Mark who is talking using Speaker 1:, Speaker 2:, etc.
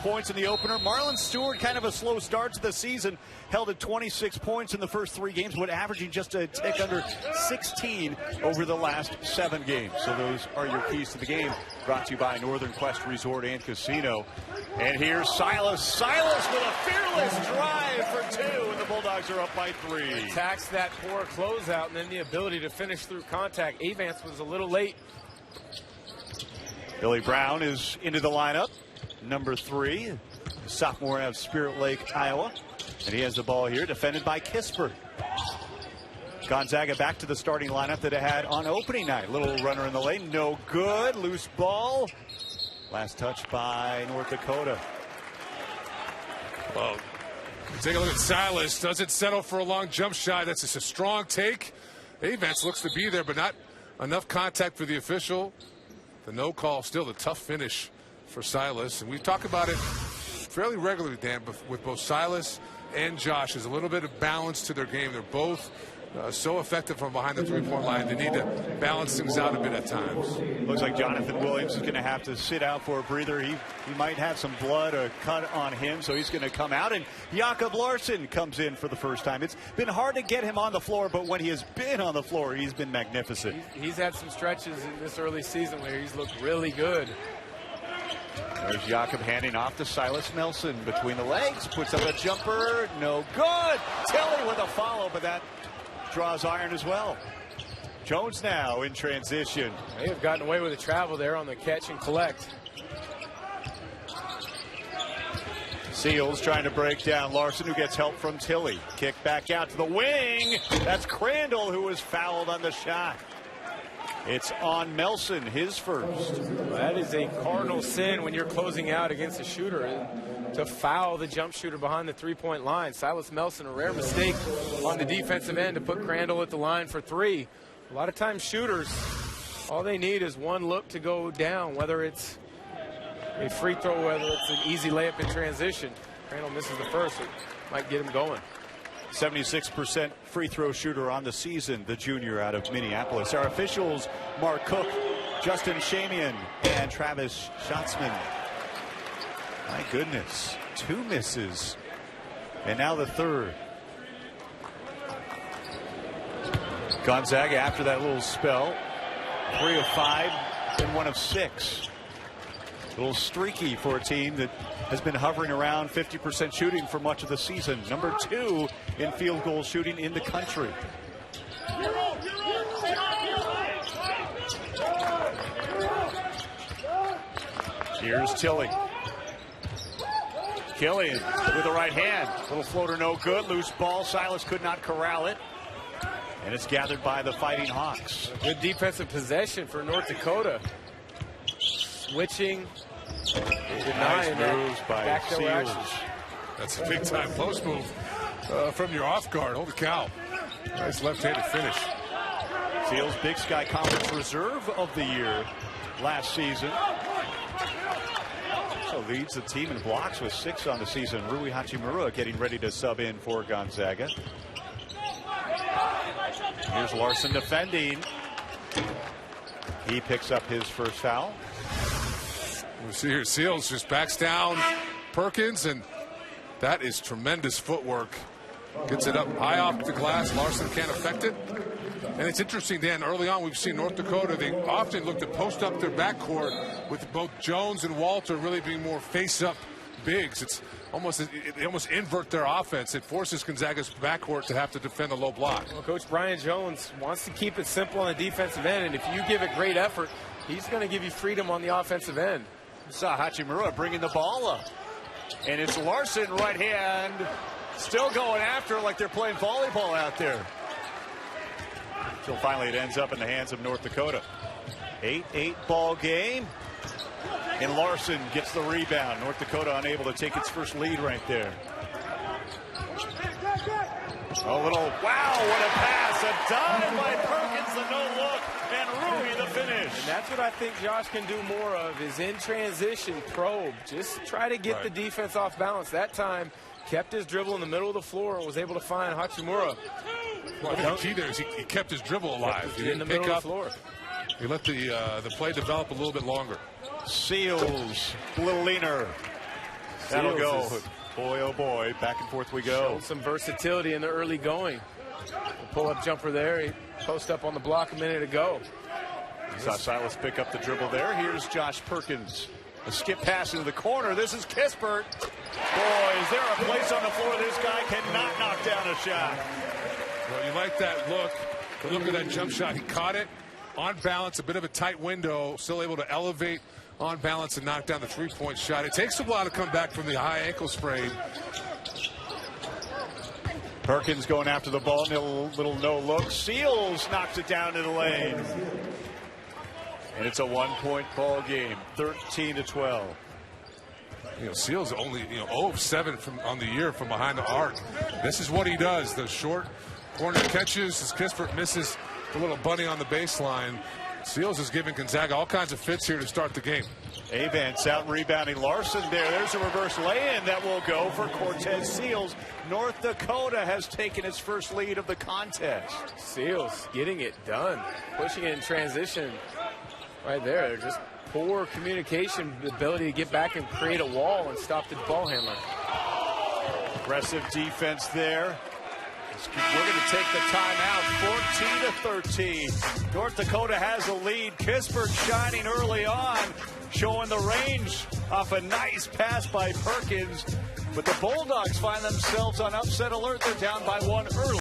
Speaker 1: points in the opener. Marlon Stewart, kind of a slow start to the season, held at 26 points in the first 3 games, but averaging just a tick under 16 over the last 7 games. So those are your keys to the game, brought to you by Northern Quest Resort and Casino. And here's Silas. Silas with a fearless drive for 2, and the Bulldogs are up by 3.
Speaker 2: Attacks that poor closeout, and then the ability to finish through contact. Avance was a little late.
Speaker 1: Billy Brown is into the lineup, number 3, sophomore out of Spirit Lake, Iowa. And he has the ball here, defended by Kispert. Gonzaga back to the starting lineup that it had on opening night. Little runner in the lane, no good. Loose ball. Last touch by North Dakota.
Speaker 3: Well, take a look at Silas. Doesn't settle for a long jump shot. That's just a strong take. Avance looks to be there, but not enough contact for the official. The no call, still the tough finish for Silas. And we talk about it fairly regularly, Dan, with both Silas and Josh. There's a little bit of balance to their game. They're both so effective from behind the three-point line. They need to balance things out a bit at times.
Speaker 1: Looks like Jonathan Williams is going to have to sit out for a breather. He might have some blood or cut on him, so he's going to come out. And Jakob Larsson comes in for the first time. It's been hard to get him on the floor, but when he has been on the floor, he's been magnificent.
Speaker 2: He's had some stretches in this early season where he's looked really good.
Speaker 1: There's Jakob handing off to Silas Nelson between the legs. Puts up a jumper. No good. Tilly with a follow, but that draws iron as well. Jones now in transition.
Speaker 2: They have gotten away with the travel there on the catch and collect.
Speaker 1: Seals trying to break down Larsson, who gets help from Tilly. Kick back out to the wing. That's Crandall, who was fouled on the shot. It's on Melson, his first.
Speaker 2: That is a cardinal sin when you're closing out against a shooter, to foul the jump shooter behind the three-point line. Silas Melson, a rare mistake on the defensive end to put Crandall at the line for 3. A lot of times shooters, all they need is one look to go down, whether it's a free throw, whether it's an easy layup in transition. Crandall misses the first. It might get him going.
Speaker 1: 76% free throw shooter on the season, the junior out of Minneapolis. Our officials, Mark Cook, Justin Shamian, and Travis Schatzman. My goodness, 2 misses. And now the third. Gonzaga, after that little spell, 3 of 5 and 1 of 6. A little streaky for a team that has been hovering around 50% shooting for much of the season. Number 2 in field goal shooting in the country. Here's Tilly. Killian with the right hand. Little floater no good. Loose ball. Silas could not corral it. And it's gathered by the Fighting Hawks.
Speaker 2: Good defensive possession for North Dakota. Switching.
Speaker 1: Nice moves by Seals.
Speaker 3: That's a big-time post move from your off guard. Holy cow. Nice left-handed finish.
Speaker 1: Seals, Big Sky Conference Reserve of the Year last season. So leads the team in blocks with 6 on the season. Rui Hachimura getting ready to sub in for Gonzaga. Here's Larsson defending. He picks up his first foul.
Speaker 3: We see here Seals just backs down Perkins, and that is tremendous footwork. Gets it up high off the glass. Larsson can't affect it. And it's interesting, Dan, early on we've seen North Dakota, they often look to post up their backcourt with both Jones and Walter really being more face-up bigs. It's almost, they almost invert their offense. It forces Gonzaga's backcourt to have to defend a low block.
Speaker 2: Well, Coach Brian Jones wants to keep it simple on the defensive end, and if you give it great effort, he's going to give you freedom on the offensive end.
Speaker 1: Saw Hachimura bringing the ball up. And it's Larsson, right hand, still going after like they're playing volleyball out there. Until finally it ends up in the hands of North Dakota. 8-8 ball game. And Larsson gets the rebound. North Dakota unable to take its first lead right there. A little, wow, what a pass. A dive by Perkins, the no-look, and Rui the finish.
Speaker 2: And that's what I think Josh can do more of, is in transition, probe. Just try to get the defense off balance. That time, kept his dribble in the middle of the floor and was able to find Hachimura.
Speaker 3: Well, the key there is he kept his dribble alive. He
Speaker 2: in the
Speaker 3: didn't
Speaker 2: middle
Speaker 3: pick
Speaker 2: of
Speaker 3: up.
Speaker 2: the floor.
Speaker 3: He let the play develop a little bit longer.
Speaker 1: Seals, a little leaner. That'll go.
Speaker 2: Seals
Speaker 1: Boy, oh boy, back and forth we go.
Speaker 2: showed some versatility in the early going. The pull-up jumper there. He post up on the block a minute ago.
Speaker 1: You saw Silas pick up the dribble there. Here's Josh Perkins. A skip pass into the corner. This is Kispert. Boy, is there a place on the floor this guy cannot knock down a shot.
Speaker 3: Well, you like that look. The look of that jump shot. He caught it on balance, a bit of a tight window, still able to elevate on balance and knock down the three-point shot. It takes a while to come back from the high ankle sprain.
Speaker 1: Perkins going after the ball, little no look. Seals knocks it down to the lane. And it's a one-point ball game, 13-12.
Speaker 3: You know, Seals only 0 of 7 on the year from behind the arc. This is what he does. The short corner catches as Kispert misses the little bunny on the baseline. Seals is giving Gonzaga all kinds of fits here to start the game.
Speaker 1: Avance out rebounding Larson there. There's a reverse lay-in that will go for Cortez Seals. North Dakota has taken its first lead of the contest.
Speaker 2: Seals getting it done, pushing it in transition right there. They're just poor communication, the ability to get back and create a wall and stop the ball handler.
Speaker 1: Aggressive defense there. We're going to take the timeout, 14-13. North Dakota has the lead. Kispert shining early on, showing the range off a nice pass by Perkins. But the Bulldogs find themselves on upset alert. They're down by one early.